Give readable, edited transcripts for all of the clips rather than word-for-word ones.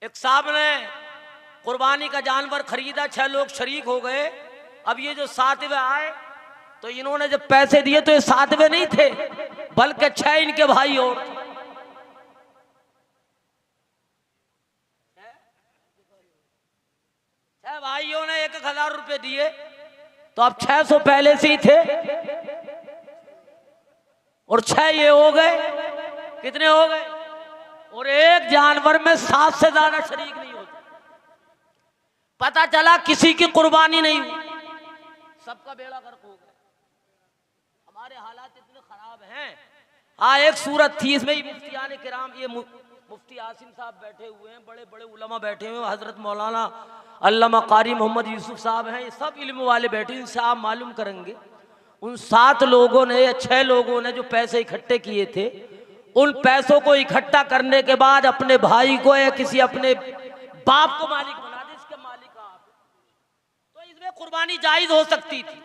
एक साहब ने कुर्बानी का जानवर खरीदा, 6 लोग शरीक हो गए। अब ये जो 7वें आए तो इन्होंने जब पैसे दिए तो ये 7वें नहीं थे बल्कि 6 इनके भाई और 6 भाइयों ने 1,000 रुपए दिए तो अब 600 पहले से ही थे और 6 ये हो गए। कितने हो गए? और एक जानवर में 7 से ज्यादा शरीक नहीं होते। पता चला किसी की कुर्बानी नहीं हुई, सबका बेड़ा गर्क हो गया। हमारे हालात इतने खराब हैं। हाँ, एक सूरत थी, इसमें ही मुफ्तियाने किराम, ये मुफ्ती आसिम साहब बैठे हुए हैं, बड़े बड़े उलमा बैठे हुए हैं, हजरत मौलाना अल्लामा कारी मोहम्मद यूसुफ साहब हैं, ये सब इल्म वाले बैठे, इनसे आप मालूम करेंगे। उन 7 लोगों ने या 6 लोगों ने जो पैसे इकट्ठे किए थे, उन पैसों को इकट्ठा करने के बाद अपने भाई को या किसी अपने बाप को मालिक बना दे, इसके मालिक आप, तो इसमें कुर्बानी जायज हो सकती थी।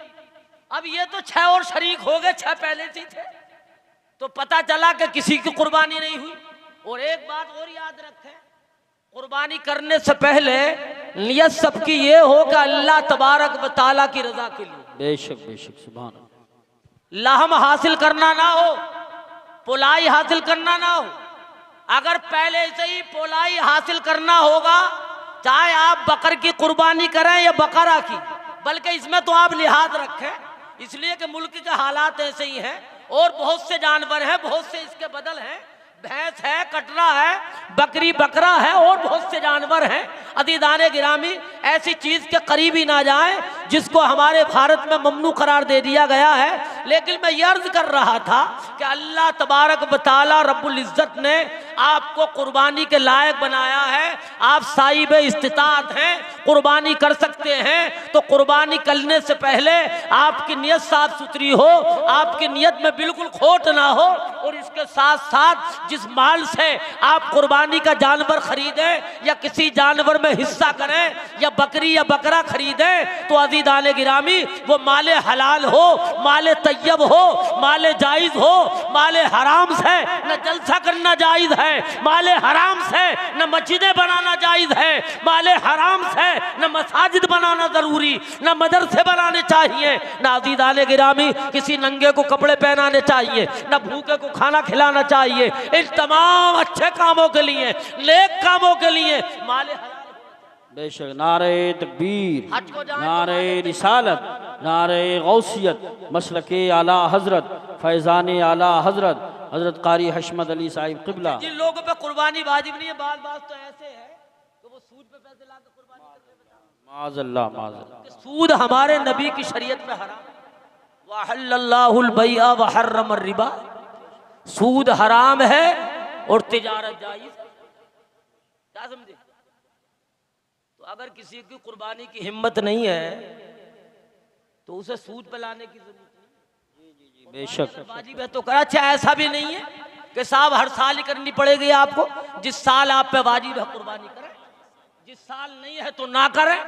अब ये तो 6 और शरीक हो गए, 6 पहले से थे, तो पता चला कि किसी की कुर्बानी नहीं हुई। और एक बात और याद रखें, कुर्बानी करने से पहले नियत सबकी ये हो कि अल्लाह तबारक व तआला की रजा के लिए, बेशक बेशक, सुभान अल्लाह, लहम हासिल करना ना हो, पोलाई हासिल करना ना हो। अगर पहले से ही पोलाई हासिल करना होगा, चाहे आप बकर की कुर्बानी करें या बकरा की, बल्कि इसमें तो आप लिहाज रखें, इसलिए कि मुल्क के हालात ऐसे ही हैं और बहुत से जानवर हैं, बहुत से इसके बदल हैं, भैंस है, कटरा है, बकरी बकरा है और बहुत से जानवर हैं। अदीदाने गिरामी, ऐसी चीज के करीब ही ना जाए जिसको हमारे भारत में ममनू करार दे दिया गया है। लेकिन मैं ये अर्ज कर रहा था कि अल्लाह तबारक व तआला रब्बुल इज्जत ने आपको कुर्बानी के लायक बनाया है, आप साहिब इस्तिताअत हैं, कुर्बानी कर सकते हैं। तो कुर्बानी करने से पहले आपकी नियत साफ सुथरी हो, आपकी नियत में बिल्कुल खोट ना हो, और इसके साथ साथ जिस माल से आप कुर्बानी का जानवर खरीदें या किसी जानवर में हिस्सा करें या बकरी या बकरा खरीदें, तो अज़ीज़ाने गिरामी वो माले हलाल हो, माले तय्यब हो, माले जायज़ हो। माले हराम से न जलसा करना जायज़ है, माले हराम से न मस्जिदें बनाना जायज़ है, माले हराम से न मसाजिद बनाना ज़रूरी, न मदरसे बनाने चाहिए, न अज़ीज़ाने गिरामी किसी नंगे को कपड़े पहनाने चाहिए, न भूखे को खाना खिलाना चाहिए। इन तमाम अच्छे कामों के लिए, नेक कामों के लिए माले हलाल। बेशक। नारे तकबीर, हज को जाए नारे रिसालत, नारे गौसियत, मसलके आला हजरत, फैज़ान आला हजरत, हजरत कारी हशमत अली साहिब क़िबला। जिन लोगों पे कुर्बानी वाजिब नहीं है, बात तो ऐसे है कि वो सूद पे पैसे लाकर कुर्बानी करते हैं। माज़अल्लाह, माज़अल्लाह। सूद हमारे नबी की शरीयत में हराम है। वहल्लल्लाहुल बैअ व हर्रमर रिबा, सूद हराम है और तिजारत जायज़ है। क्या समझे? तो अगर किसी की कुर्बानी की हिम्मत नहीं है तो उसे सूद पे लाने की जरूरत नहीं। बेशक वाजिब है तो करा। अच्छा, ऐसा भी नहीं है कि साहब हर साल ही करनी पड़ेगी आपको, जिस साल आप पे वाजिब है कुर्बानी करें, जिस साल नहीं है तो ना करें।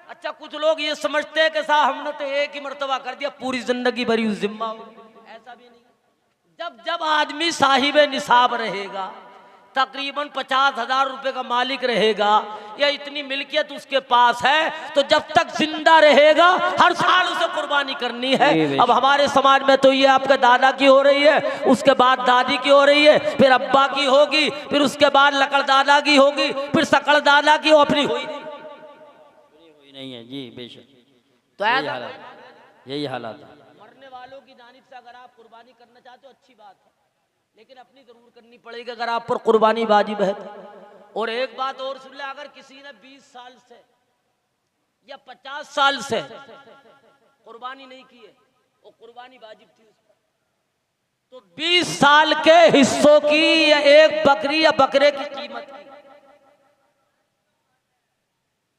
अच्छा, कुछ लोग ये समझते हैं कि साहब हमने तो एक ही मर्तबा कर दिया, पूरी जिंदगी भरी उस जिम्मा होगी। ऐसा भी नहीं। जब जब आदमी साहिब निसाब रहेगा, तकरीबन 50,000 रुपए का मालिक रहेगा या इतनी मिल्कियत उसके पास है, तो जब तक जिंदा रहेगा हर साल उसे कुर्बानी करनी है। अब हमारे समाज में तो ये आपके दादा की हो रही है, उसके बाद दादी की हो रही है, फिर अब्बा की होगी, फिर उसके बाद लकड़ दादा की होगी, फिर सकड़ दादा की, अपनी हुई नहीं है जी। बेशक, तो यही हालात है। मरने वालों की जानिब से अगर आप कुर्बानी करना चाहते हो अच्छी बात है, लेकिन अपनी जरूर करनी पड़ेगी अगर आप पर कुर्बानी वाजिब है तो। और एक बात और सुन ले, अगर किसी ने 20 साल से या 50 साल से कुर्बानी नहीं की है, वो कुर्बानी वाजिब थी उस पर, तो 20 साल के हिस्सों की या एक बकरी या बकरे की कीमत की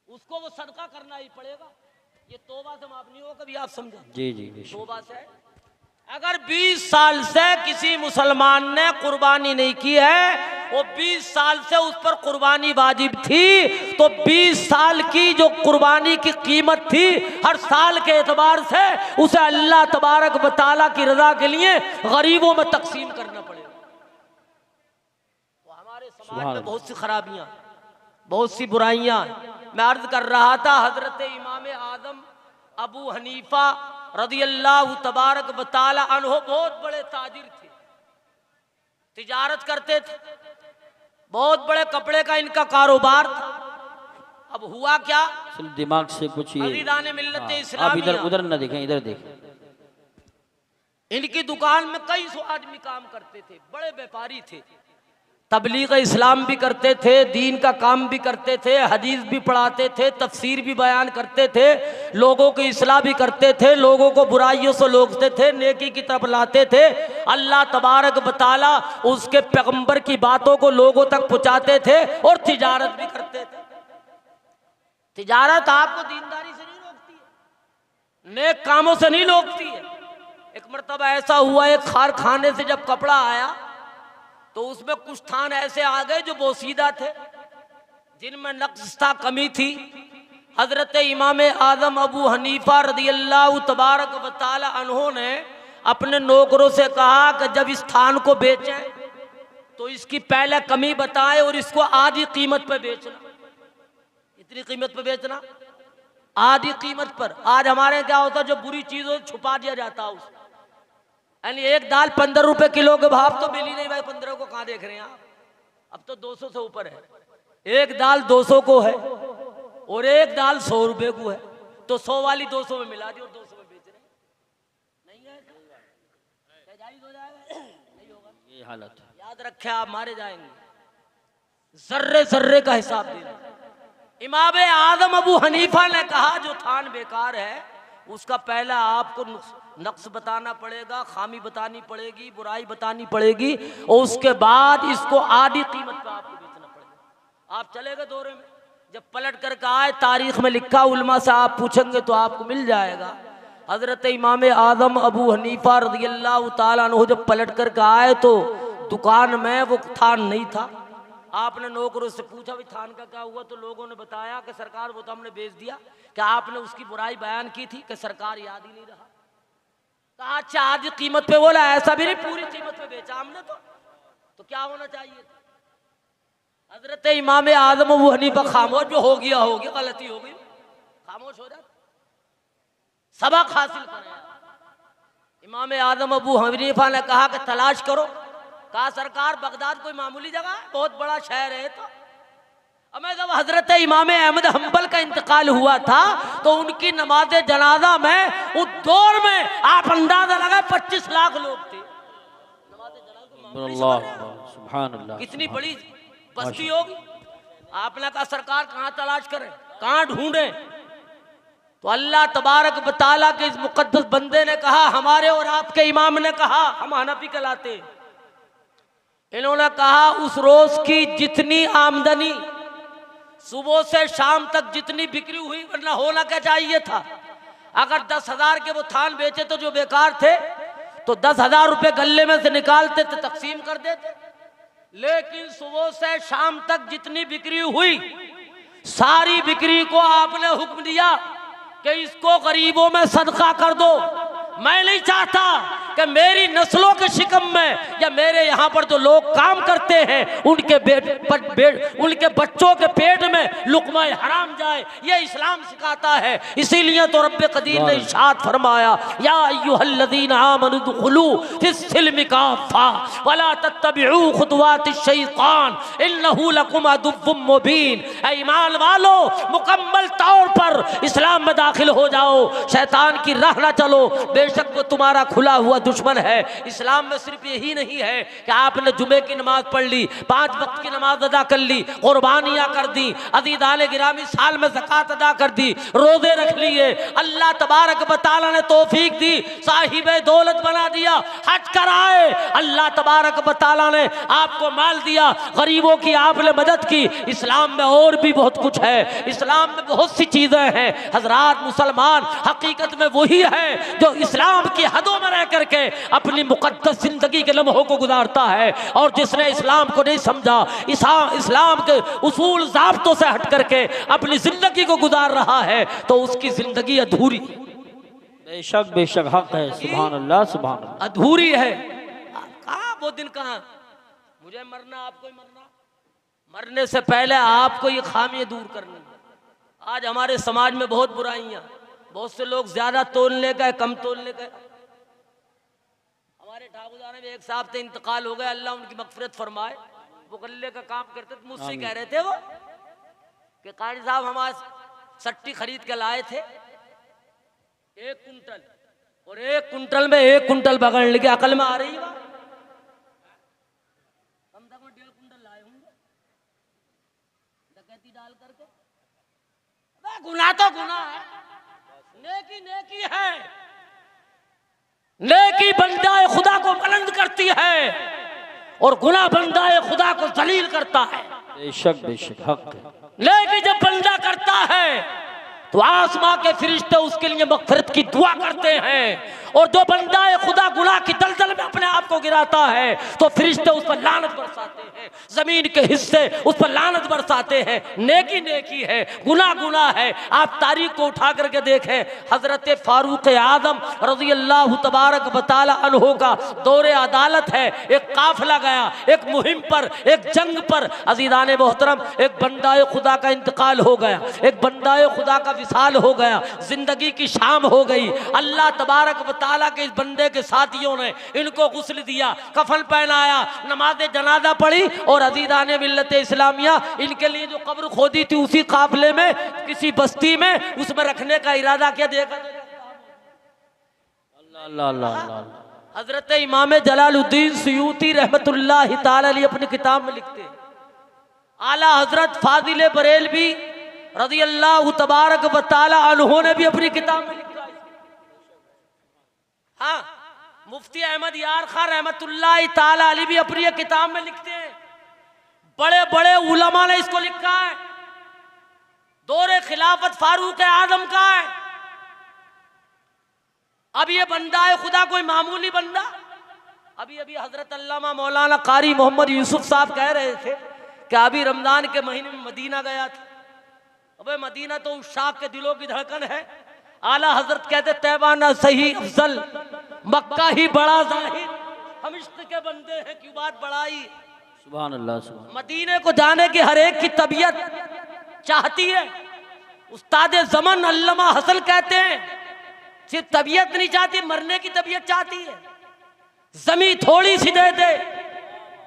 उसको वो सदका करना ही पड़ेगा। ये तौबा से माफ नहीं होगा, कभी आप समझे? जी जी। तौबा से। अगर 20 साल से किसी मुसलमान ने कुर्बानी नहीं की है, वो 20 साल से उस पर कुर्बानी वाजिब थी, तो 20 साल की जो कुर्बानी की कीमत थी हर साल के एतबार से उसे अल्लाह तबारक व तआला की रजा के लिए गरीबों में तकसीम करना पड़ेगा। तो हमारे समाज में बहुत सी खराबियां, बहुत सी बुराइयां हैं। मैं अर्ज कर रहा था हजरत इमाम आदम अबू हनीफा रदियल्लाहु तबारक व तआला अन्हु बहुत बड़े ताजिर थे, तिजारत करते थे, बहुत बड़े कपड़े का इनका कारोबार था। अब हुआ क्या, सिर्फ दिमाग से कुछ ये अज़ीज़ाने मिल्लत आप इस्लामिया, इधर उधर न देखें, इधर देखें। इनकी दुकान में कई सौ आदमी काम करते थे, बड़े व्यापारी थे, तबलीग इस्लाम भी करते थे, दीन का काम भी करते थे, हदीस भी पढ़ाते थे, तफसीर भी बयान करते थे, लोगों की इस्लाह भी करते थे, लोगों को बुराइयों से रोकते थे, नेकी की तरफ लाते थे। अल्लाह तबारक व तआला उसके पैगंबर की बातों को लोगों तक पहुंचाते थे और तिजारत भी करते थे। तिजारत आपको दीनदारी से नहीं रोकती है, नेक कामों से नहीं रोकती है। एक मरतबा ऐसा हुआ, एक कारखाने से जब कपड़ा आया तो उसमें कुछ थान ऐसे आ गए जो बोसीदा थे, जिनमें नक्स था, कमी थी। हजरत इमाम आदम अबू हनीफा रदियल्लाहु तबारक व तआला अन्हु ने अपने नौकरों से कहा कि जब इस थान को बेचें तो इसकी पहले कमी बताएं और इसको आधी कीमत पर बेचना। इतनी कीमत पर बेचना, आधी कीमत पर। आज हमारे क्या होता है, जो बुरी चीज हो छुपा दिया जाता है उसको। यानी एक दाल 15 रुपए किलो के भाव तो मिल ही नहीं भाई, 15 को कहाँ देख रहे हैं आप, अब तो 200 से ऊपर है। एक दाल 200 को है और एक दाल 100 रुपए को है, तो 100 वाली 200 में मिला दी और 200 में बेच रहे। नहीं है, जायज हो जाएगा? नहीं होगा। ये हालत है, याद रखे, आप मारे जाएंगे, जर्रे जर्रे का हिसाब देना। इमाम आदम अबू हनीफा ने कहा जो थान बेकार है उसका पहला आपको नक्स बताना पड़ेगा, खामी बतानी पड़ेगी, बुराई बतानी पड़ेगी, और उसके बाद इसको आधी कीमत पे आपको बेचना पड़ेगा। आप चलेगा दौरे में, जब पलट कर आए, तारीख में लिखा, उलमा से आप पूछेंगे तो आपको मिल जाएगा। हजरत इमाम आदम अबू हनीफा रज़ियल्लाहु ताला अन्हु जब पलट कर आए तो दुकान में वो थान नहीं था। आपने नौकरों से पूछा भी थान का क्या हुआ, तो लोगों ने बताया कि सरकार वो तो हमने बेच दिया। क्या आपने उसकी बुराई बयान की थी? कि सरकार याद ही नहीं रहा। कहा अच्छा आधी कीमत पे, बोला ऐसा भी नहीं, पूरी कीमत पे बेचा हमने तो क्या होना चाहिए था? हजरत इमाम आदम अबू हनीफा खामोश, जो हो गया हो गया, गलती हो गई, खामोश हो जाता, सबक हासिल करें। इमाम आदम अबू हनीफा ने कहा कि तलाश करो। कहा सरकार बगदाद कोई मामूली जगह है, बहुत बड़ा शहर है। तो अब जब हजरत इमाम अहमद हम्बल का इंतकाल हुआ था तो उनकी नमाज जनाजा में उस दौर में आप अंदाजा लगा 25 लाख लोग थे। सुभान अल्लाह, कितनी बड़ी बस्ती होगी। आपने कहा सरकार कहाँ तलाश करें, कहाँ ढूंढे? तो अल्लाह तबारक व तआला के इस मुकद्दस बंदे ने कहा, हमारे और आपके इमाम ने कहा, हम हनफी कहलाते, इन्होंने कहा उस रोज की जितनी आमदनी सुबह से शाम तक जितनी बिक्री हुई, वरना होना क्या चाहिए था, अगर 10,000 के वो थान बेचे तो जो बेकार थे तो 10,000 रुपए गले में से निकालते थे, तकसीम कर देते। लेकिन सुबह से शाम तक जितनी बिक्री हुई, सारी बिक्री को आपने हुक्म दिया कि इसको गरीबों में सदका कर दो। मैं नहीं चाहता कि मेरी नस्लों के शिकम में या मेरे यहाँ पर जो लोग काम करते हैं उनके बच्चों के पेट में लुक़मा हराम जाए, ये इस्लाम सिखाता है। इसीलिए तो रब्बे कदीर ने इरशाद फरमाया, या अय्युहल्लज़ीना आमनु दुखुलू फिस्सिल्मि काफ़ा वला तत्तबिऊ खुतवातिश शैतान इन्नहु लकुम अदुव्वुम मुबीन। ऐ ईमान वालो, मुकम्मल तौर पर इस्लाम में दाखिल हो जाओ, शैतान की राह न चलो, बेशक वो तुम्हारा खुला हुआ दुश्मन है। इस्लाम में सिर्फ यही नहीं है कि आपने जुमे की नमाज पढ़ ली, 5 वक्त की नमाज अदा कर ली, कुर्बानियां कर दी, अज़ीज़ाने गिरामी साल में ज़कात अदा कर दी, रोजे रख लिए, अल्लाह तबारक व तआला ने तौफीक दी, साहिबे दौलत बना दिया, हज कराए, अल्लाह तबारक व तआला ने आपको माल दिया, गरीबों की आपने मदद की। इस्लाम में और भी बहुत कुछ है, इस्लाम में बहुत सी चीजें हैं। हजरात, मुसलमान हकीकत में वही है जो इस्लाम की हदों में रह करके अपनी मुकद्दस जिंदगी के लम्हों को गुजारता है, और जिसने इस्लाम को नहीं समझा, इस्लाम के उसूल ज़ाब्तों से हट करके अपनी जिंदगी को गुजार रहा है, तो उसकी जिंदगी अधूरी, बेशक बेशक हक है। सुभान अल्लाह, सुभान अल्लाह, अधूरी है। कहाँ वो दिन, कहाँ मुझे मरना, आपको ही मरना, मरने से पहले आपको ये खामियां दूर करनी है। आज हमारे समाज में बहुत बुराइयां, बहुत से लोग ज्यादा तोलने का, कम तोलने का। हमारे ठाकुरदाने में एक साहब थे, इंतकाल हो गया, अल्लाह उनकी मगफिरत फरमाए। वो गल्ले का काम करते थे, मुझसे कह रहे थे वो कि कारी साहब हमारे सट्टी खरीद के लाए थे 1 कुंटल, और 1 कुंटल में 1 कुंटल पकड़ लेके अकल में आ रही है, कम से कम 1.5 कुंटल लाए होंगे डकैती डाल करके। गुनाह तो गुनाह है, नेकी नेकी है। नेकी बंदाए खुदा को बुलंद करती है और गुनाह बंदाए खुदा को जलील करता है। बेशक बेशक हक है। नेकी जब बंदा करता है तो आसमां के फरिश्ते उसके लिए मगफिरत की दुआ करते हैं, और जो बंदा खुदा गुनाह की दलदल में अपने आप को गिराता है तो फरिश्ते उस पर लानत बरसाते हैं, जमीन के हिस्से उस पर लानत बरसाते हैं। नेकी नेकी है, गुनाह गुनाह है। आप तारीख को उठा करके देखें, हजरत फारूक आदम रज़ी अल्लाह तबारक व तआला अन्हु का दौरे अदालत है। एक काफिला गया, एक मुहिम पर, एक जंग पर, अज़ीज़ान मोहतरम, एक बंदा खुदा का इंतकाल हो गया, एक बंदा खुदा का विसाल हो गया, जिंदगी की शाम हो गई। अल्लाह तबारक व तआला के इस बंदे के साथियों ने इनको गुस्ल दिया, कफन पहनाया, नमाज जनाजा पढ़ी, और अज़ीज़ान मिल्लत इस्लामिया इनके लिए जो कब्र खोदी थी उसी काफिले में, किसी बस्ती में, उसमें रखने का इरादा किया। देखा अल्लाह अल्लाह अल्लाह। हजरत इमाम जलालुद्दीन सुयूती रहमतुल्लाह तआला अलैह अपनी किताब में लिखते हैं, आला हजरत फाजिल बरेलवी रज़ी अल्लाह तबारक व तआला अन्हु ने भी अपनी किताब में लिखा है। हाँ, मुफ्ती अहमद यार खान रहमतुल्लाह तआला अलैह भी अपनी किताब में लिखते हैं। बड़े बड़े उलमा ने इसको लिखा है। दौरे खिलाफत फारूक आजम का है। अब ये बंदा है खुदा कोई मामूली बंदा। अभी अभी हजरत अल्लामा मौलाना कारी मोहम्मद यूसुफ साहब कह रहे थे कि अभी रमजान के महीने में मदीना गया था। अबे मदीना तो उस शाख के दिलों की धड़कन है। आला हजरत कहते तैबा ना सही अफजल, मक्का ही बड़ा जाहिर, हम इश्क के बंदे हैं क्यों बात बढ़ाई। सुभान अल्लाह सुभान। मदीने को जाने की हर एक की तबीयत चाहती है। उस्ताद ज़मन अल्लामा हसन कहते हैं सिर्फ तबीयत नहीं चाहती, मरने की तबीयत चाहती है। जमी थोड़ी सी दे दे,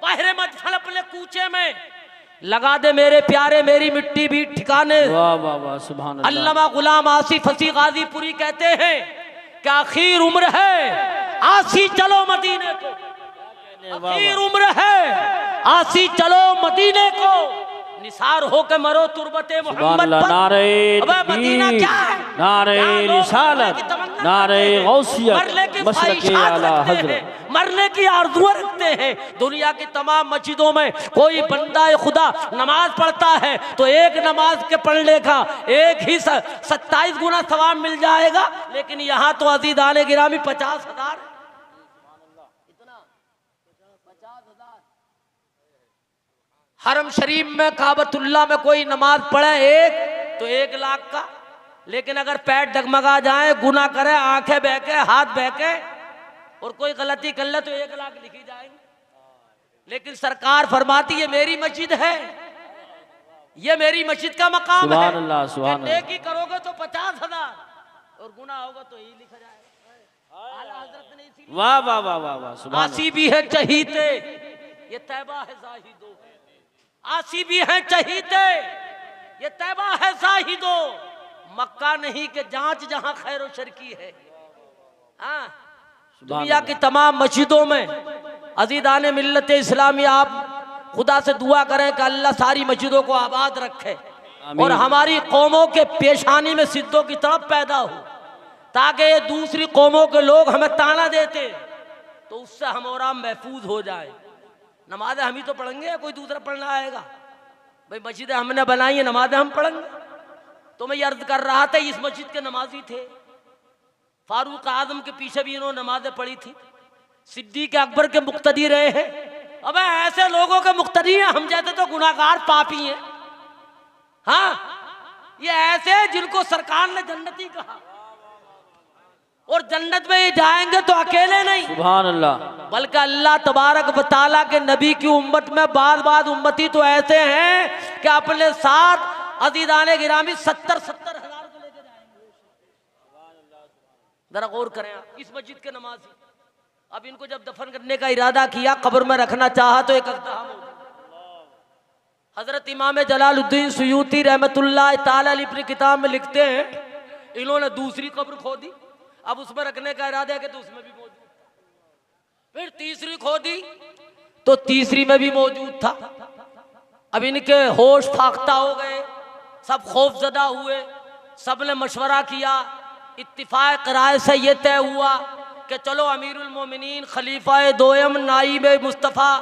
बहरे मत फल अपने कूचे में, लगा दे मेरे प्यारे मेरी मिट्टी भी ठिकाने। वाह वाह वाह सुभान अल्लाह। अल्लामा गुलाम आसिफ फसी गाजीपुरी कहते हैं कि आखिर उम्र है आसी चलो मदीने को, आखिर उम्र है आसी चलो मदीने को, निसार होकर मरो तुरबते मोहम्मद पर। नारे मदीना क्या है? नारे रिसालत, नारे गौसियत, मशरक़े आला हज़रत, मरने की आरज़ुएं रखते हैं। दुनिया की तमाम मस्जिदों में कोई बंदा खुदा नमाज पढ़ता है तो एक नमाज के पढ़ने का एक ही 27 गुना सवाब मिल जाएगा, लेकिन यहाँ तो अज़ीज़ान गिरामी 50,000, इतना 50,000। हरम शरीफ में काबतुल्लाह में कोई नमाज पढ़े एक तो 1 लाख का, लेकिन अगर पैर डगमगा जाए, गुनाह करे, आंखें बहके, हाथ बहके और कोई गलती कर ले तो 1 लाख लिखी जाएगी। लेकिन सरकार फरमाती है मेरी मस्जिद है, ये मेरी मस्जिद का मकाम है। सुभान अल्लाह सुभान अल्लाह। नेकी करोगे तो 50,000 और गुनाह होगा तो यही लिखा जाएगा। आला हज़रत ने इसीलिए वाह वाह वाह वाह वाह सुभान आसी भी है चहीते, ये तैबा है जाहिदो, आसी भी है चहीते, ये तैबा है जाहिदो, मक्का नहीं के जांच जहां खैर शर की है। हाँ, दुनिया की तमाम मस्जिदों में अज़ीज़ान मिल्लत इस्लामी आप खुदा से दुआ करें कि अल्लाह सारी मस्जिदों को आबाद रखे और हमारी कौमों के पेशानी में सिद्धों की तरफ पैदा हो, ताकि ये दूसरी कौमों के लोग हमें ताना देते तो उससे हम और आप महफूज हो जाए। नमाजें हम ही तो पढ़ेंगे या कोई दूसरा पढ़ना आएगा? भाई मस्जिदें हमने बनाई है, नमाजें हम पढ़ेंगे। तो मैं ये अर्ज कर रहा था, इस मस्जिद के नमाजी थे, फारूक आजम के पीछे भी इन्होंने नमाजें पढ़ी थी, सिद्दीक़ अकबर के मुक्तदी रहे हैं। अबे ऐसे लोगों के मुक्तदी हैं, हम जैसे तो गुनाहगार पापी हैं। हाँ, ये ऐसे जिनको सरकार ने जन्नती कहा। और जन्नत में ये जाएंगे तो अकेले नहीं, सुभान अल्लाह, बल्कि अल्लाह तबारक व तआला के नबी की उम्मत में बाद उम्मती तो ऐसे हैं कि अपने साथ अज़ीज़ाने गिरामी 70,000 को लेके जाएंगे। जरा गौर करें आप, इस मस्जिद के नमाजी अब इनको जब दफन करने का इरादा किया, कब्र में रखना चाहा तो एक अक़्दाम हो गया। हजरत इमाम जलालुद्दीन सुयूती रहमतुल्लाह ताला अलैह अपनी किताब में लिखते हैं, इन्होंने दूसरी कब्र खोदी, अब उसमें रखने का इरादा है कि तो उसमें भी मौजूद था। फिर तीसरी खोदी तो तीसरी में भी मौजूद था। अब इनके होश फाख्ता हो गए, सब खौफजदा हुए, सब ने मशवरा किया, इत्तिफाक राय से ये तय हुआ कि चलो अमीरुल मोमिनीन खलीफा दोयम नाइब मुस्तफ़ा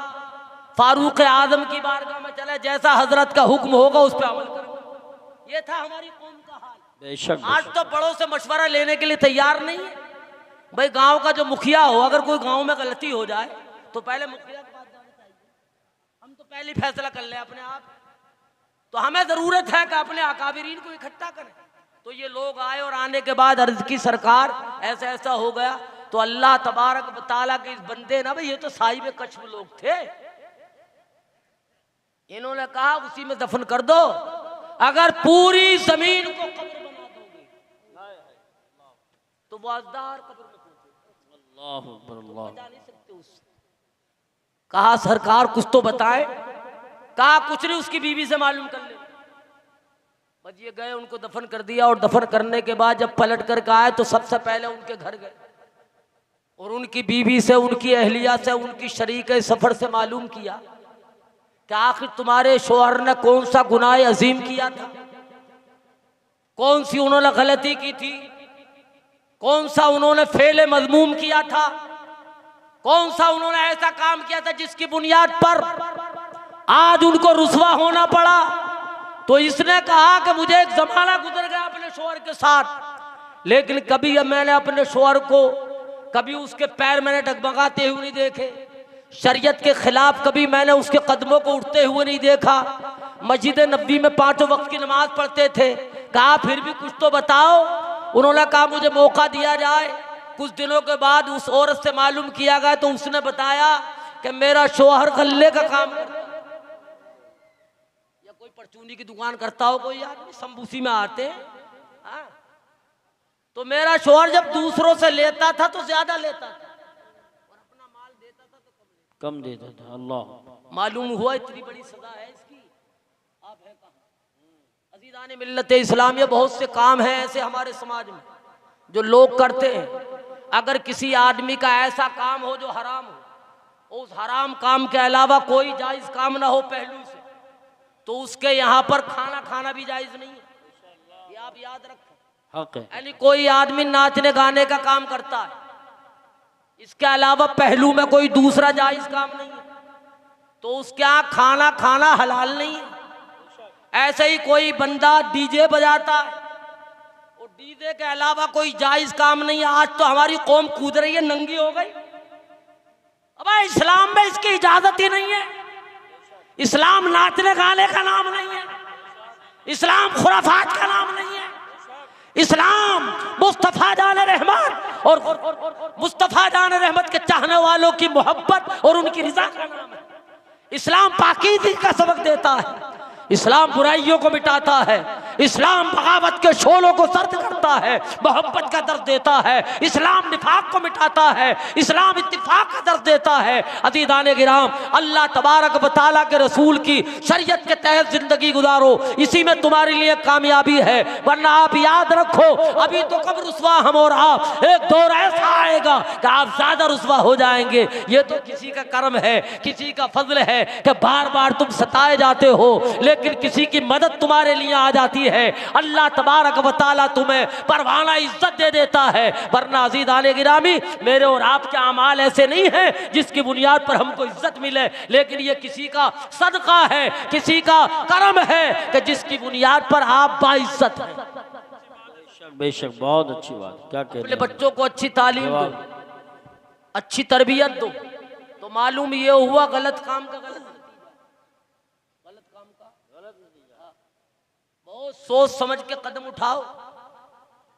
फारूक आजम की बारगाह में चले, जैसा हजरत का हुक्म होगा उस पर अमल करेंगे। ये था हमारी कौम का हाल। बेशक आज तो बड़ों से मशवरा लेने के लिए तैयार नहीं है। भाई गांव का जो मुखिया हो, अगर कोई गांव में गलती हो जाए तो पहले मुखिया के पास जाना चाहिए। हम तो पहले ही फैसला कर ले अपने आप। तो हमें जरूरत है कि अपने अकाबिरीन को इकट्ठा करें। तो ये लोग आए और आने के बाद अर्ज की सरकार ऐसा ऐसा हो गया। तो अल्लाह तबारक व तआला के इस बंदे ना, भाई ये तो साहिब कश्फ लोग थे, इन्होंने कहा उसी में दफन कर दो। अगर पूरी जमीन को कब्र बना दोगे तो वाजदार कब्र में पहुंचे, अल्लाहु अकबर, अल्लाह। बचा नहीं सकते उससे। कहा सरकार कुछ तो बताए। कहा कुछ नहीं, उसकी बीवी से मालूम कर ले। बस ये गए, उनको दफन कर दिया। और दफन करने के बाद जब पलट कर आए तो सबसे पहले उनके घर गए और उनकी बीवी से, उनकी अहलिया से, उनकी शरीक सफर से मालूम किया कि आखिर तुम्हारे शोहर ने कौन सा गुनाह अजीम किया था, कौन सी उन्होंने गलती की थी, कौन सा उन्होंने फेले मजमूम किया था, कौन सा उन्होंने ऐसा काम किया था जिसकी बुनियाद पर आज उनको रुसवा होना पड़ा। तो इसने कहा कि मुझे एक जमाना गुजर गया अपने शोहर के साथ, लेकिन कभी मैंने अपने शोहर को, कभी उसके पैर मैंने डगमगाते हुए नहीं देखे, शरीयत के खिलाफ कभी मैंने उसके कदमों को उठते हुए नहीं देखा। मस्जिद नबी में 5 वक्त की नमाज पढ़ते थे। कहा फिर भी कुछ तो बताओ। उन्होंने कहा मुझे मौका दिया जाए। कुछ दिनों के बाद उस औरत से मालूम किया गया तो उसने बताया कि मेरा शोहर गल्ले का काम करता है, या कोई परचूनी की दुकान करता हो कोई आदमी, संबूसी में आते हैं। हाँ? तो मेरा शोहर जब दूसरों से लेता था तो ज्यादा लेता था और अपना माल देता था तो कम देता था। अल्लाह। मालूम हुआ इतनी बड़ी सजा है इसकी। आप है कहाँ अज़ीज़ाने मिल्लत इस्लामिया। बहुत से काम हैं ऐसे हमारे समाज में जो लोग करते हैं। अगर किसी आदमी का ऐसा काम हो जो हराम हो, उस हराम काम के अलावा कोई जायज काम ना हो पहलू से, तो उसके यहाँ पर खाना खाना भी जायज नहीं है। ये आप याद रखें। हक है। यानी कोई आदमी नाचने गाने का काम करता है, इसके अलावा पहलू में कोई दूसरा जायज काम नहीं है, तो उसके यहाँ खाना खाना हलाल नहीं है। ऐसे ही कोई बंदा डीजे बजाता है और डीजे के अलावा कोई जायज काम नहीं है। आज तो हमारी कौम कूद रही है, नंगी हो गई। अब इस्लाम में इसकी इजाजत ही नहीं है। इस्लाम नाचने गाने का नाम नहीं है, इस्लाम खुराफात का नाम नहीं है। इस्लाम मुस्तफ़ा जान रहमत और मुस्तफ़ा जान रहमत के चाहने वालों की मोहब्बत और उनकी रिजा का नाम है। इस्लाम पाकीज़गी का सबक देता है, इस्लाम बुराइयों को मिटाता है, इस्लाम बगावत के शोलों को सर्द करता है, मोहब्बत का दर्द देता है, इस्लाम निफाक को मिटाता है, इस्लाम इत्तिफाक का दर्द देता है। अज़ीज़ाने गिराम, अल्लाह तबारक व तआला के रसूल की शरीयत के तहत जिंदगी गुजारो, इसी में तुम्हारे लिए कामयाबी है। वरना आप याद रखो, अभी तो कब रुसवा हम और आप, एक दौर ऐसा आएगा कि आप ज्यादा रुसवा हो जाएंगे। ये तो किसी का कर्म है, किसी का फजल है कि बार बार तुम सताए जाते हो, लेकिन किसी की मदद तुम्हारे लिए आ जाती है। अल्लाह तबारक व तआला तुम्हें परवाना इज्जत दे देता है। वरना अज़ीज़ाने गिरामी, मेरे और आपके अमाल ऐसे नहीं हैं जिसकी बुनियाद पर हमको इज्जत मिले, लेकिन ये किसी का सदका है, किसी का करम है कि जिसकी बुनियाद पर आप बाइज्जत हैं। बेशक बहुत अच्छी बात। क्या कहते अपने बच्चों को अच्छी तालीम दो, अच्छी तरबियत दो, तो मालूम ये हुआ गलत काम का गलत बहुत सोच समझ के कदम उठाओ।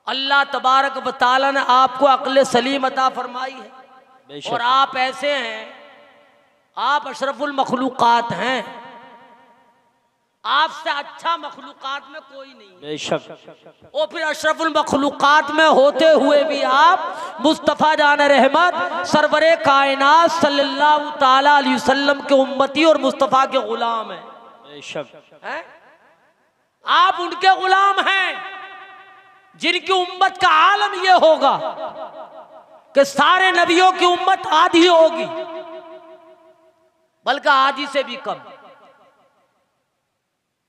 अल्लाह तबारक व तआला ने आपको अक्ल सलीम अता फरमाई है, बेशक। और आप ऐसे हैं, आप अशरफुल मखलूकात हैं, आपसे अच्छा मखलूकात में कोई नहीं है। बेशक। और फिर अशरफुल मखलूकात में होते हुए भी आप मुस्तफ़ा जान रहमत सरवरे कायनात सल्लल्लाहु ताला अलैहि वसल्लम के उम्मती और मुस्तफ़ा के गुलाम हैं। बेशक। हैं? आप उनके गुलाम हैं जिनकी उम्मत का आलम यह होगा कि सारे नबियों की उम्मत आधी होगी, बल्कि आधी से भी कम।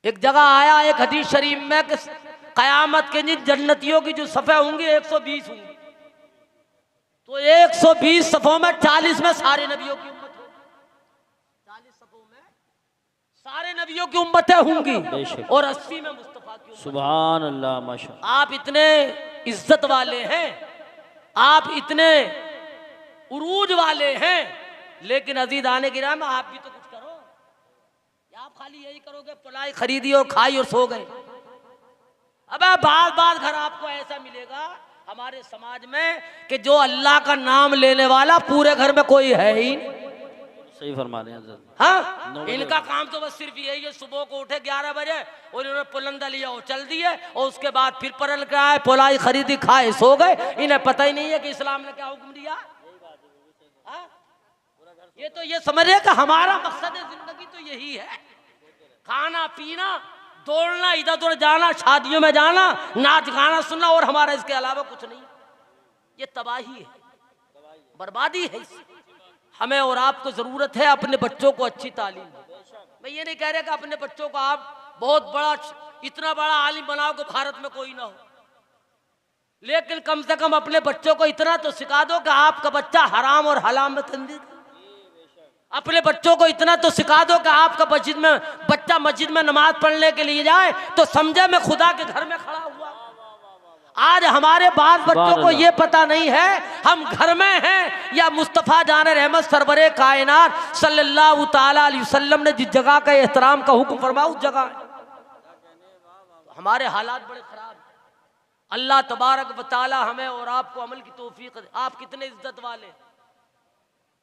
एक जगह आया एक हदीस शरीफ में कि कयामत के दिन जन्नतियों की जो सफ़े होंगी 120 होंगी, तो 120 सफ़ों में 40 में सारे नबियों की उम्मत होगी, 40 सफ़ों में सारे नबियों की उम्मतें होंगी, और 80 में मुस्तफ़ा की उम्मत। सुभान अल्लाह, माशाअल्लाह। आप इतने इज्जत वाले हैं, आप इतने उरूज वाले हैं, लेकिन अजीज आने गिरा में आप भी तो कुछ करो। आप खाली यही करोगे पुलाई खरीदी और खाई और सो गए। अबे बार बार घर आपको ऐसा मिलेगा हमारे समाज में कि जो अल्लाह का नाम लेने वाला पूरे घर में कोई है ही नहीं। सही फरमा रहे हैं हज़रत। हाँ, इनका काम तो बस सिर्फ यही है, सुबह को उठे 11 बजे और इन्होंने पुलंदा लिया और चल दिए, और उसके बाद फिर परल के आए, पुलाई खरीदी खाए सो गए। इन्हें पता ही नहीं है कि इस्लाम ने क्या हुक्म दिया। हाँ? ये तो ये समझ रहे कि हमारा मकसद जिंदगी तो यही है, खाना पीना, दौड़ना, इधर उधर जाना, शादियों में जाना, नाच गाना सुनना, और हमारा इसके अलावा कुछ नहीं। ये तबाही है, बर्बादी है। हमें और आपको जरूरत है अपने बच्चों को अच्छी तालीम। मैं ये नहीं कह रहा कि अपने बच्चों को आप बहुत बड़ा इतना बड़ा आलिम बनाओ कि भारत में कोई ना हो, लेकिन कम से कम अपने बच्चों को इतना तो सिखा दो कि आपका बच्चा हराम और हलाल में तंजीद। अपने बच्चों को इतना तो सिखा दो कि आपका बच्चा मस्जिद में नमाज पढ़ने के लिए जाए तो समझे मैं खुदा के घर में खड़ा हुआ। आज हमारे बाल बच्चों को ये पता नहीं है हम घर में हैं या मुस्तफ़ा जान रहमत सरवरे कायनात सल्लल्लाहु ताला अलैहि वसल्लम ने जिस जगह का एहतराम का हुक्म फरमाया उस जगह है। हमारे हालात बड़े खराब हैं। अल्लाह तबारक व तआला हमें और आपको अमल की तौफीक दे। आप कितने इज्जत वाले,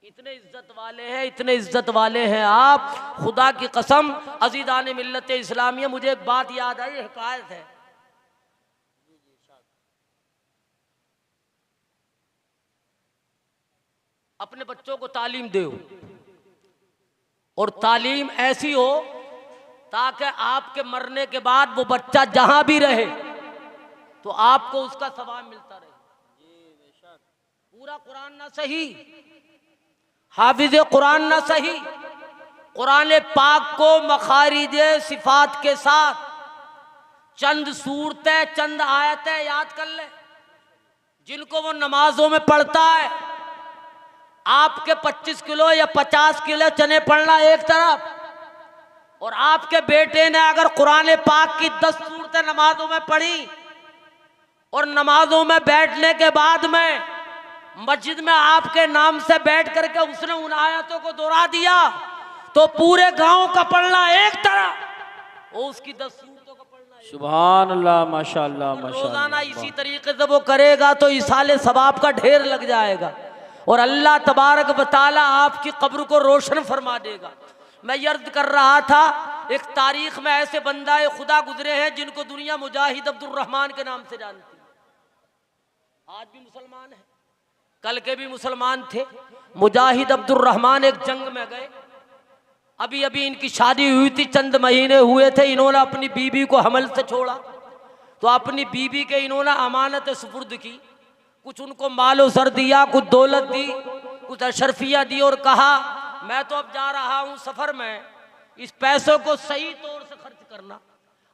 इतने इज्जत वाले हैं, इतने इज्जत वाले हैं आप, खुदा की कसम। अजीज़ान मिल्लत इस्लामिया, मुझे एक बात याद आई, हिकायत है। अपने बच्चों को तालीम दो, और तालीम ऐसी हो ताकि आपके मरने के बाद वो बच्चा जहां भी रहे तो आपको उसका सवाब मिलता रहे। पूरा कुरान ना सही, हाफिज कुरान ना सही, कुरान पाक को मखारिज सिफात के साथ चंद सूरतें, चंद आयतें याद कर ले, जिनको वो नमाजों में पढ़ता है। आपके 25 किलो या 50 किलो चने पढ़ना एक तरफ, और आपके बेटे ने अगर कुरान पाक की 10 सूरतें नमाजों में पढ़ी और नमाजों में बैठने के बाद में मस्जिद में आपके नाम से बैठ करके उसने उन आयतों को दोहरा दिया तो पूरे गांव का पढ़ना एक तरफ, वो उसकी 10 सूरतों का पढ़ना। सुभान अल्लाह, माशाअल्लाह, माशाअल्लाह। रोजाना इसी तरीके से वो करेगा तो इसाले सवाब का ढेर लग जाएगा, और अल्लाह तबारक व तआला आपकी कब्र को रोशन फरमा देगा। मैं ये अर्ज कर रहा था, एक तारीख में ऐसे बंदाए खुदा गुजरे हैं जिनको दुनिया मुजाहिद अब्दुल रहमान के नाम से जानती है। आज भी मुसलमान है, कल के भी मुसलमान थे। मुजाहिद अब्दुल रहमान एक जंग में गए, अभी अभी इनकी शादी हुई थी, चंद महीने हुए थे। इन्होंने अपनी बीबी को हमल से छोड़ा, तो अपनी बीबी के इन्होंने अमानत सुपुर्द की। कुछ उनको मालो सर दिया, कुछ दौलत दी, कुछ अशरफिया दी, और कहा मैं तो अब जा रहा हूँ सफ़र में, इस पैसों को सही तौर से खर्च करना।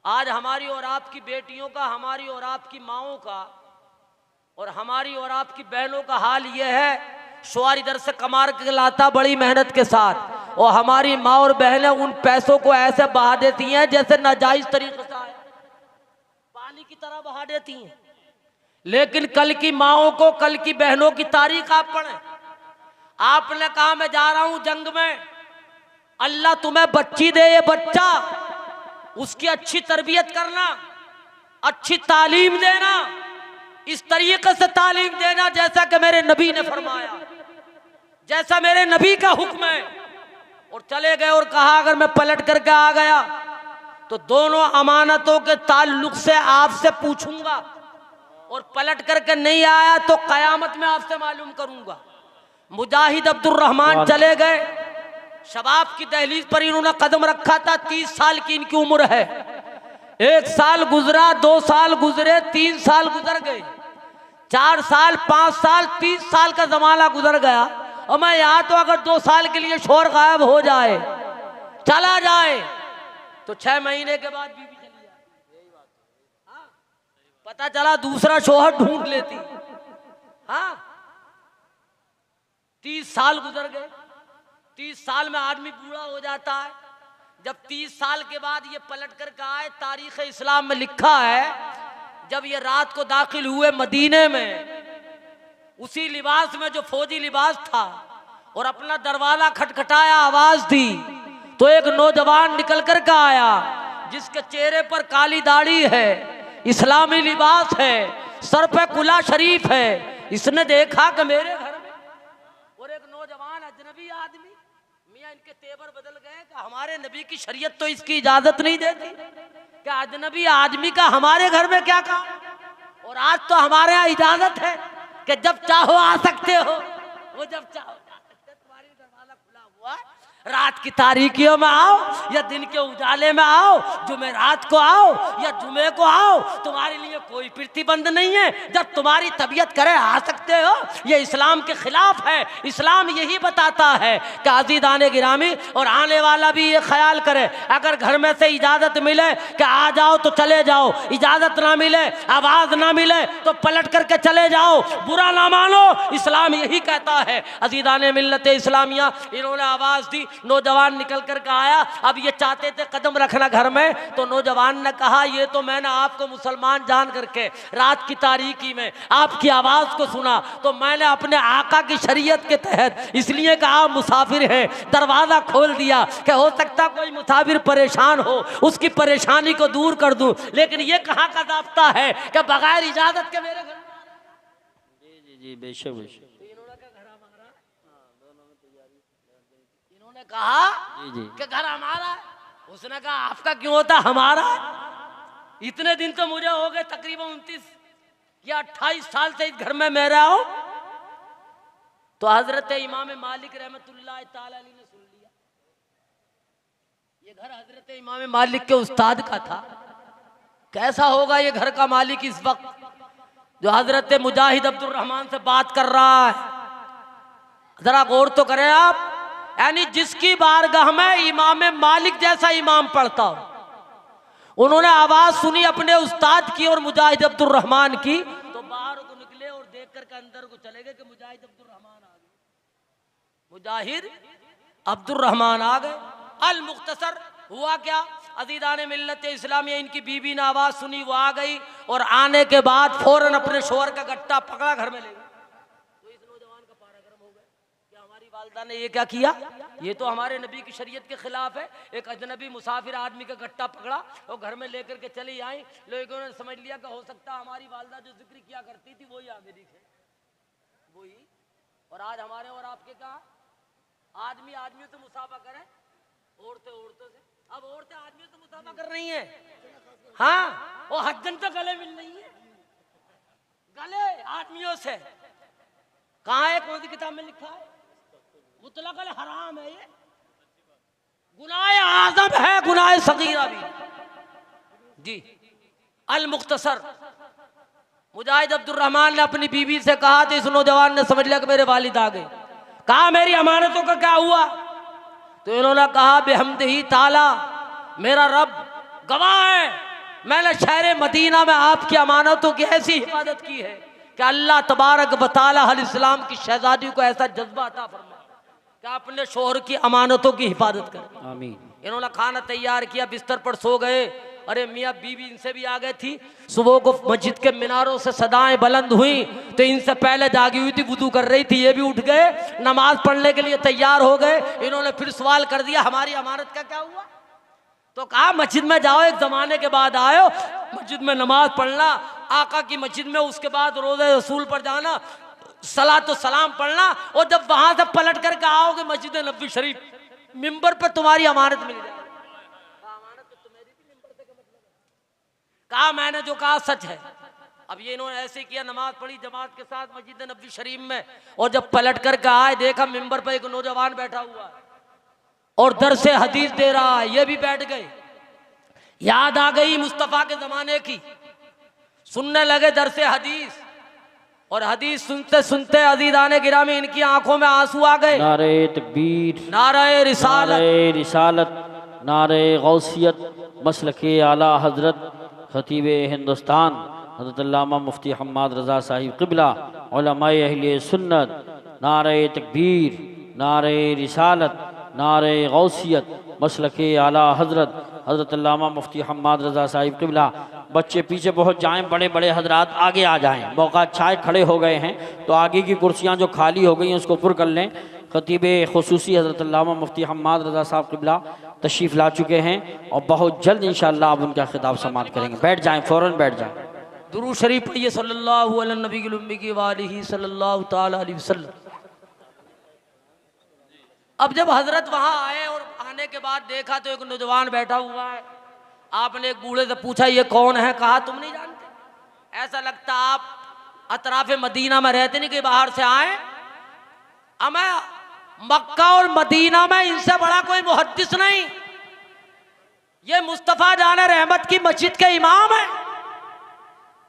आज हमारी और आपकी बेटियों का, हमारी और आपकी माओं का, और हमारी और आपकी बहनों का हाल ये है, शुआर इधर से कमा के लाता बड़ी मेहनत के साथ, और हमारी माँ और बहनें उन पैसों को ऐसे बहा देती हैं जैसे नाजायज तरीके से आए, पानी की तरह बहा देती हैं। लेकिन कल की माओं को, कल की बहनों की तारीख आप पढ़ें। आपने कहा मैं जा रहा हूं जंग में, अल्लाह तुम्हें बच्ची दे, ये बच्चा उसकी अच्छी तरबियत करना, अच्छी तालीम देना, इस तरीके से तालीम देना जैसा कि मेरे नबी ने फरमाया, जैसा मेरे नबी का हुक्म है। और चले गए और कहा अगर मैं पलट करके आ गया तो दोनों अमानतों के ताल्लुक से आपसे पूछूंगा, और पलट करके नहीं आया तो कयामत में आपसे मालूम करूंगा। मुजाहिद अब्दुर रहमान चले गए, शबाब की दहलीज पर इन्होंने कदम रखा था। 30 साल की इनकी उम्र है। 1 साल गुजरा, 2 साल गुजरे, 3 साल गुजर गए, 4 साल, 5 साल, 30 साल का जमाना गुजर गया। और मैं यहाँ तो अगर 2 साल के लिए शोर गायब हो जाए, चला जाए, तो 6 महीने के बाद बीवी चली जाए। हाँ, पता चला दूसरा शोहर ढूंढ लेती। हाँ, 30 साल गुजर गए। 30 साल में आदमी बूढ़ा हो जाता है। जब 30 साल के बाद ये पलट कर आए, तारीख इस्लाम में लिखा है जब ये रात को दाखिल हुए मदीने में, उसी लिबास में जो फौजी लिबास था, और अपना दरवाजा खटखटाया, आवाज दी, तो एक नौजवान निकल कर के आया जिसके चेहरे पर काली दाढ़ी है, इस्लामी लिबास है, सर पे कुला शरीफ है। इसने देखा कि मेरे घर में और एक नौजवान अजनबी आदमी, मियां इनके तेवर बदल गए कि हमारे नबी की शरीयत तो इसकी इजाजत नहीं देती कि अजनबी आदमी का हमारे घर में क्या काम, और आज तो हमारे यहाँ इजाजत है कि जब चाहो आ सकते हो, वो जब चाहो जा सकते। तुम्हारी दरवाजा खुला हुआ है, रात की तारीकियों में आओ या दिन के उजाले में आओ, जुमे रात को आओ या जुमे को आओ, तुम्हारे लिए कोई प्रतिबंध नहीं है। जब तुम्हारी तबीयत करे आ सकते हो। ये इस्लाम के खिलाफ है। इस्लाम यही बताता है कि अज़ीज़ाने गिरामी, और आने वाला भी ये ख्याल करे, अगर घर में से इजाज़त मिले कि आ जाओ तो चले जाओ, इजाज़त ना मिले, आवाज़ ना मिले तो पलट करके चले जाओ, बुरा ना मानो। इस्लाम यही कहता है। अज़ीज़ाने मिल्लत इस्लामिया, इन्होंने आवाज़ दी, नौजवान निकल कर के आया। अब ये चाहते थे कदम रखना घर में, तो नौजवान ने कहा ये तो मैंने आपको मुसलमान जान करके रात की तारीकी में आपकी आवाज को सुना, तो मैंने अपने आका की शरीयत के तहत इसलिए कहा आप मुसाफिर हैं, दरवाजा खोल दिया कि हो सकता कोई मुसाफिर परेशान हो, उसकी परेशानी को दूर कर दूं। लेकिन ये कहाँ का ज़ाब्ता है कि बगैर इजाजत के मेरे घर में? जी जी बेशक बेशक। इन्होंने कहा जी जी कि घर हमारा है। उसने कहा आपका क्यों होता, हमारा है। इतने दिन तो मुझे हो गए तकरीबन 29 या 28 साल से इस घर में मैं रहा हूं। तो हजरत इमाम मालिक रहमतुल्लाह ताला अलैह ने सुन लिया। ये घर हजरत इमाम मालिक के उस्ताद का था। कैसा होगा ये घर का मालिक इस वक्त, जो हजरत मुजाहिद अब्दुर रहमान से बात कर रहा है। जरा गौर तो करें आप, यानी जिसकी बारगाह में इमाम मालिक जैसा इमाम पढ़ता हो, उन्होंने आवाज सुनी अपने उस्ताद की और मुजाहिद अब्दुर रहमान की, तो बाहर को निकले और देख कर के अंदर को चले गए कि मुजाहिद अब्दुर रहमान आ गए। मुजाहिद अब्दुर रहमान आ गए। अल मुख्तसर हुआ क्या, अज़ीज़ाने मिल्लत इस्लामिया, इनकी बीबी ने आवाज सुनी, वो आ गई, और आने के बाद फौरन अपने शोहर का गट्टा पकड़ा, घर में ले गई। तो इस नौजवान का पारा गर्म हो गया कि हमारी वालिदा ने ये क्या किया, ये तो हमारे नबी की शरीयत के खिलाफ है। एक अजनबी मुसाफिर आदमी का गट्टा पकड़ा और घर में लेकर के चली आई। लोगों ने समझ लिया कि हो सकता हमारी वालिदा जो जिक्र किया करती थी वही आगे दिखे, वही। और आज हमारे और आपके कहा आदमी आदमियों से मुसाफा करे, औरतें औरतों से। अब औरतें आदमियों से मुसाफा कर रही हैं। हाँ, वो हद्दन तो गले मिल रही है, गले आदमियों से। कहाँ है, कौन सी किताब में लिखा है? मुतलकल हराम है ये, गुनाह आज़म है, गुनाह सगीरा भी। जी अल मुख्तसर, मुजाहिद अब्दुर रहमान ने अपनी बीवी से कहा, तो इस नौजवान ने समझ लिया कि मेरे वालिद आ गए। कहा मेरी अमानतों का क्या हुआ? तो इन्होंने कहा बेहम्दिही ताला, मेरा रब गवाह है, मैंने शहर मदीना में आपकी अमानतों की ऐसी हिफाजत की है कि अल्लाह तबारक व तआला अल इस्लाम की शहजादी को ऐसा जज्बा अता फरमा कि अपने शोहर की अमानतों की हिफाजत करे। आमीन। इन्होंने खाना तैयार किया, बिस्तर पर सो गए। अरे मियाँ बीवी इनसे भी आ गई थी। सुबह को मस्जिद के मीनारों से सदाएं बुलंद हुई, तो इनसे पहले जागी हुई थी, वुदू कर रही थी, ये भी उठ गए, नमाज पढ़ने के लिए तैयार हो गए। इन्होंने फिर सवाल कर दिया हमारी अमानत का क्या हुआ? तो कहा मस्जिद में जाओ, एक जमाने के बाद आयो, मस्जिद में नमाज पढ़ना, आका की मस्जिद में, उसके बाद रोज़े रसूल पर जाना, सलातो सलाम पढ़ना, और जब वहां से पलट करके आओगे मस्जिद नबवी शरीफ, मिंबर पर तुम्हारी अमानत मिल जाएगी। कहा मैंने जो कहा सच है। अब ये इन्होंने ऐसे किया, नमाज पढ़ी जमात के साथ मस्जिद नबवी शरीफ में, और जब पलट करके आए देखा मिंबर पर एक नौजवान बैठा हुआ है और दरसे हदीस दे रहा है। ये भी बैठ गए, याद आ गई मुस्तफ़ा के ज़माने की, सुनने लगे दरसे हदीस, और हदीस सुनते सुनते अज़ीज़ाने गिरामी इनकी आंखों में आंसू आ गए। नारे तकबीर, नारे रिसालत, नारे रिसालत, नारे गौसियत, मसलके आला हजरत खतीब हिंदुस्तान हज़रत अल्लामा मुफ्ती हम्माद रज़ा साहिब क़िबला उलमाए अहले सुन्नत, नारे तकबीर, नारे रिसालत, नारे गौसियत, मसलके आला हजरत हज़रत अल्लामा मुफ्ती हम्माद रज़ा साहिब क़िबला। बच्चे पीछे बहुत जाएं, बड़े बड़े हजरात आगे आ जाएं, मौका अच्छा है, खड़े हो गए हैं तो आगे की कुर्सियां जो खाली हो गई हैं उसको पुर कर लें। खतीब खुसूसी हज़रत अल्लामा मुफ्ती हम्माद रज़ा साहब क़िबला तशरीफ़ ला चुके हैं और बहुत जल्द इंशाअल्लाह आप उनका खिताब समाअत करेंगे। बैठ जाएं, फ़ौरन बैठ जाएं। दुरूद शरीफ पढ़िए सल्लल्लाहु अलैहि नबी की उम्मी की वालिही सल्लल्लाहु ताला अलैहि वसल्लम। अब जब हजरत वहां आए और आने के बाद देखा तो एक नौजवान बैठा हुआ है। आपने एक बूढ़े से पूछा ये कौन है? कहा तुम नहीं जानते, ऐसा लगता आप अतराफे मदीना में रहते नहीं कि बाहर से आए। अब मैं मक्का और मदीना में इनसे बड़ा कोई मुहद्दिस नहीं, ये मुस्तफ़ा जाने रहमत की मस्जिद के इमाम है,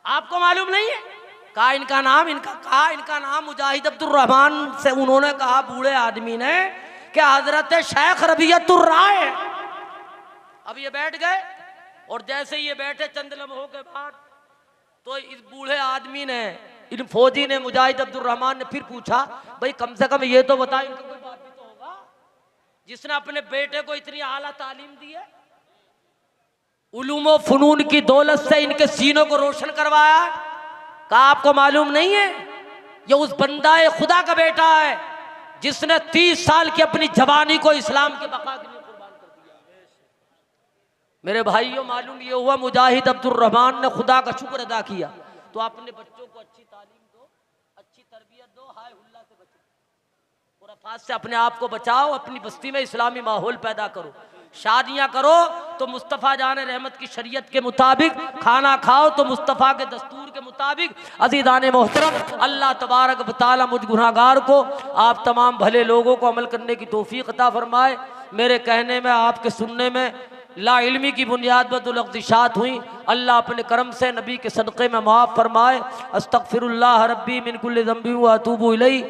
आपको मालूम नहीं है? कहा इनका नाम मुजाहिद अब्दुर रहमान से उन्होंने कहा बूढ़े आदमी ने कि हजरत शेख रबियतुर राय। अब ये बैठ गए और जैसे ये बैठे चंद लम्हों के बाद तो इस बूढ़े आदमी ने, इन फौजी ने, मुजाहिद अब्दुर रहमान ने फिर पूछा भाई कम से कम ये तो बता, इनका कोई बाप भी तो होगा जिसने अपने बेटे को इतनी आला तालीम दी है, उलूम व फनून की दौलत से इनके सीनों को रोशन करवाया। कहा आपको मालूम नहीं है ये उस बंदाए खुदा का बेटा है जिसने 30 साल की अपनी जवानी को इस्लाम के बका के लिए कुर्बान कर दिया। मेरे भाइयों मालूम ये हुआ मुजाहिद अब्दुर रहमान ने खुदा का शुक्र अदा किया। तो अपने बच्चों को अच्छी तालीम दो, अच्छी तरबियत दो, हाय हुल्ला से बचो, खुराफात से अपने आप को बचाओ, अपनी बस्ती में इस्लामी माहौल पैदा करो, शादियां करो तो मुस्तफ़ा जाने रहमत की शरीयत के मुताबिक, खाना खाओ तो मुस्तफ़ा के दस्तूर के मुताबिक। अज़ीज़ाने मोहतरम, अल्लाह तबारक व तआला मुझ गुनहगार को, आप तमाम भले लोगों को अमल करने की तौफीक अता फरमाए। मेरे कहने में, आपके सुनने में ला इल्मी की बुनियाद पर दुलग़्दिशात हुई, अल्लाह अपने करम से नबी के सदक़े में माफ़ फरमाए। अस्तग़फिरुल्लाह रब्बी मिन कुल्लि ज़ंबि व अतूबु इलैहि।